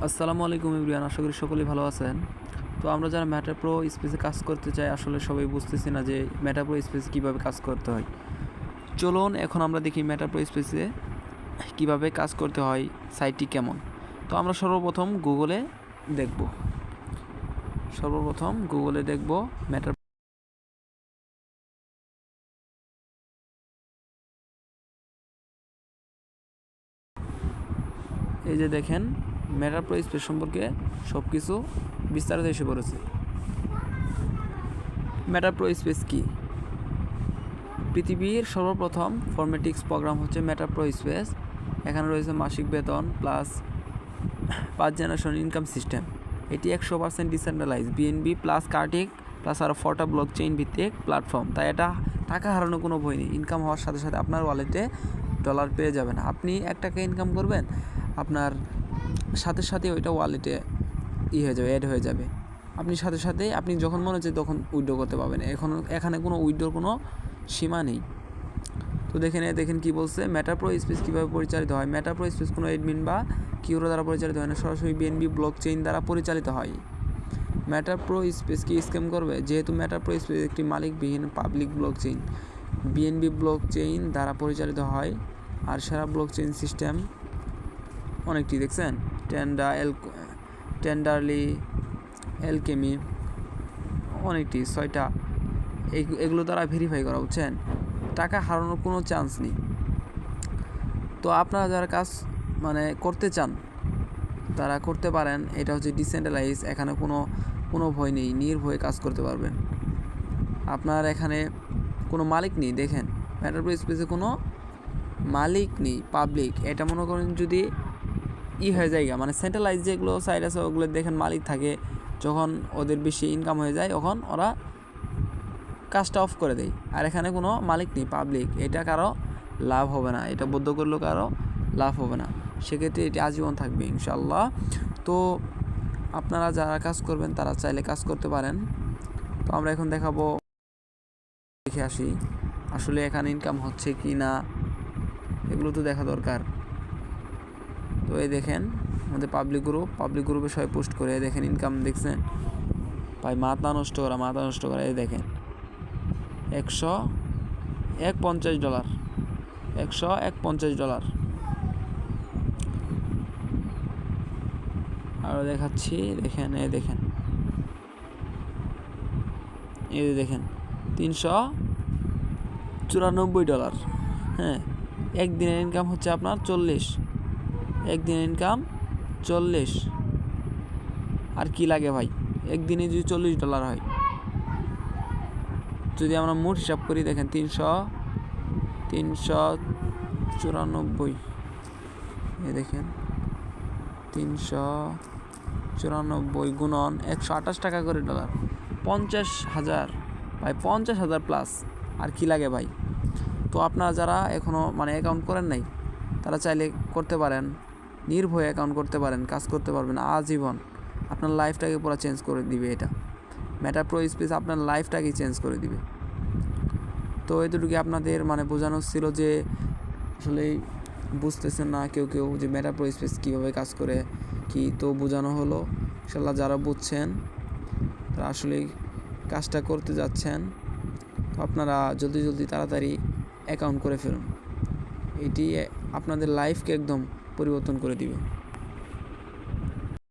আসসালামু আলাইকুম এভরিওয়ান, আশা করি সকলেই ভালো আছেন। তো আমরা যারা ম্যাটা প্রো স্পেসে কাজ করতে চাই, আসলে সবাই বুঝতেছি না যে ম্যাটা প্রো স্পেসে কীভাবে কাজ করতে হয়। চলুন এখন আমরা দেখি ম্যাটা প্রো স্পেসে কীভাবে কাজ করতে হয়, সাইটটি কেমন। তো আমরা সর্বপ্রথম গুগলে দেখব ম্যাটা। এই যে দেখেন, ম্যাটা প্রো স্পেস সম্পর্কে সব কিছু বিস্তারিত এসে পড়েছে। ম্যাটা প্রো স্পেস কী? পৃথিবীর সর্বপ্রথম ফরমেটিক্স প্রোগ্রাম হচ্ছে ম্যাটা প্রো স্পেস। এখানে রয়েছে মাসিক বেতন প্লাস 5 জেনারেশন ইনকাম সিস্টেম। এটি 100% ডিসেন্ট্রালাইজ, বিএনবি প্লাস কার্টিক প্লাস আর 4টা ব্লক চেইন ভিত্তিক প্ল্যাটফর্ম। তাই এটা টাকা হারানোর কোনো ভয় নেই। ইনকাম হওয়ার সাথে সাথে আপনার ওয়ালেটে ডলার পেয়ে যাবেন। আপনি 1 টাকা ইনকাম করবেন, আপনার সাথে সাথে ওইটা ওয়ালেটে অ্যাড হয়ে যাবে। আপনি সাথে সাথেই আপনি যখন মনে হচ্ছে তখন উইথড্র করতে পারবেন। এখানে কোনো উইথড্রর কোনো সীমা নেই। তো দেখেন কি বলছে, ম্যাটা প্রো স্পেস কীভাবে পরিচালিত হয়। ম্যাটা প্রো স্পেস কোনো অ্যাডমিন বা কিউরো দ্বারা পরিচালিত হয় না, সরাসরি বিএনবি ব্লক চেইন দ্বারা পরিচালিত হয়। ম্যাটা প্রো স্পেস কি স্ক্যাম করবে? যেহেতু ম্যাটা প্রো স্পেস একটি মালিকবিহীন public blockchain, BNB blockchain দ্বারা পরিচালিত হয়। আর সেরা ব্লক চেইন সিস্টেম অনেকটি দেখছেন, টেন্ডারলি, এলকেমি, অনেকটি 6টা। এগুলো দ্বারা ভেরিফাই করা, বুঝছেন। টাকা হারানোর কোনো চান্স নেই। তো আপনারা যারা কাজ করতে চান তারা করতে পারেন। এটা হচ্ছে ডিসেন্ট্রালাইজ, এখানে কোনো ভয় নেই, নির্ভয়ে কাজ করতে পারবেন। আপনার এখানে কোনো মালিক নেই। দেখেন, ম্যাটা প্রো স্পেসে কোনো মালিক নেই, পাবলিক। এটা মনে করেন যদি হয়ে যায়, সেন্ট্রালাইজ যেগুলো সাইট আছে ওগুলো দেখেন মালিক থাকে, যখন ওদের বেশি ইনকাম হয়ে যায় তখন ওরা কাজটা অফ করে দেয়। আর এখানে কোনো মালিক নেই, পাবলিক। এটা কারো লাভ হবে না, এটা বদ্ধ করলেও কারো লাভ হবে না। সেক্ষেত্রে এটি আজীবন থাকবে ইনশাআল্লাহ। তো আপনারা যারা কাজ করবেন তারা চাইলে কাজ করতে পারেন। তো আমরা এখন দেখে আসি আসলে এখানে ইনকাম হচ্ছে কি না, এগুলো তো দেখা দরকার। তো এই দেখেন আমাদের পাবলিক গ্রুপে সবাই পোস্ট করে, দেখেন ইনকাম দেখছেন ভাই, মাথা নষ্ট করা। এই দেখেন $150, $150। আরও দেখাচ্ছি, দেখেন এই দেখেন $394। হ্যাঁ, একদিনের ইনকাম হচ্ছে আপনার 40। একদিনের ইনকাম 40। আর কি লাগে ভাই, একদিনে যদি $40 হয়, যদি আমরা মোট হিসাব করি, দেখেন 394, এই দেখেন 394 গুণন 128 টাকা করে ডলার, 50,000 ভাই, 50,000 প্লাস। আর কি লাগে ভাই। তো আপনারা যারা এখনও অ্যাকাউন্ট করেন নাই তারা চাইলে করতে পারেন, নির্ভয়ে অ্যাকাউন্ট করতে পারেন, কাজ করতে পারবেন আজীবন। আপনার লাইফটাকে পুরো চেঞ্জ করে দিবে এটা। ম্যাটা প্রো স্পেস আপনার লাইফটাকে চেঞ্জ করে দিবে। তো এতটুকু আপনাদের বোঝানো ছিল যে আসলে বুঝতেছেন না কেউ যে ম্যাটা প্রো স্পেস কীভাবে কাজ করে কি, তো বোঝানো হলো। ইনশাআল্লাহ যারা বুঝছেন তারা আসলেই কাজটা করতে যাচ্ছেন। তো আপনারা জলদি তাড়াতাড়ি অ্যাকাউন্ট করে ফেলুন। এটি আপনাদের লাইফকে একদম পরিবর্তন করে দিবে।